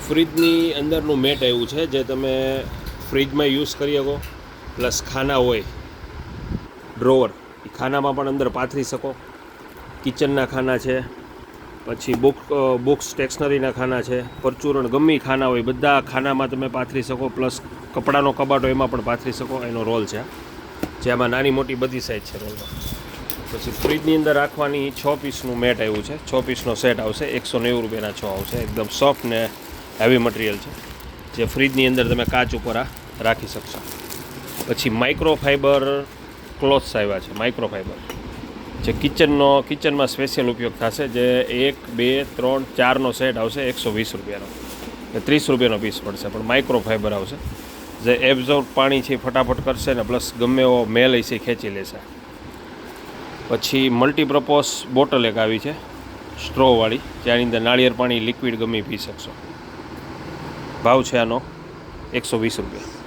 ફ્રીજની અંદરનું મેટ આવ્યું છે જે તમે ફ્રીજમાં યુઝ કરી શકો, પ્લસ ખાના હોય ડ્રોવર એ ખાનામાં પણ અંદર પાથરી શકો. કિચનના ખાના છે, પછી બુક્સ સ્ટેશનરીના ખાના છે, પરચુરણ ગમે ખાના હોય બધા ખાનામાં તમે પાથરી શકો. પ્લસ કપડાનો કબાટો એમાં પણ પાથરી શકો. એનો રોલ છે જેમાં નાની મોટી બધી સાઇઝ છે રોલમાં. પછી ફ્રીજની અંદર રાખવાની 6 પીસનું મેટ આવ્યું છે. 6 પીસનો સેટ આવશે. 190 રૂપિયાના 6 આવશે. એકદમ સોફ્ટ ને હેવી મટીરિયલ છે જે ફ્રીજની અંદર તમે કાચ ઉપર રાખી શકશો. પછી માઇક્રોફાઈબર ક્લોથ્સ આવ્યા છે. માઇક્રોફાઈબર જે કિચનમાં સ્પેશિયલ ઉપયોગ થશે. જે 1 2 3 4નો સેટ આવશે 120 રૂપિયાનો. 30 રૂપિયાનો પીસ પડશે, પણ માઇક્રોફાઈબર આવશે જે એબ્ઝોર્બ પાણી છે ફટાફટ કરશે ને પ્લસ ગમે એવો મેલ હશે ખેંચી લેશે. પછી મલ્ટીપર્પઝ બોટલ એક આવી છે સ્ટ્રોવાળી, જેની અંદર નાળિયેર પાણી લિક્વિડ ગમે પી શકશો. ભાવ છે આનો 120 રૂપિયા.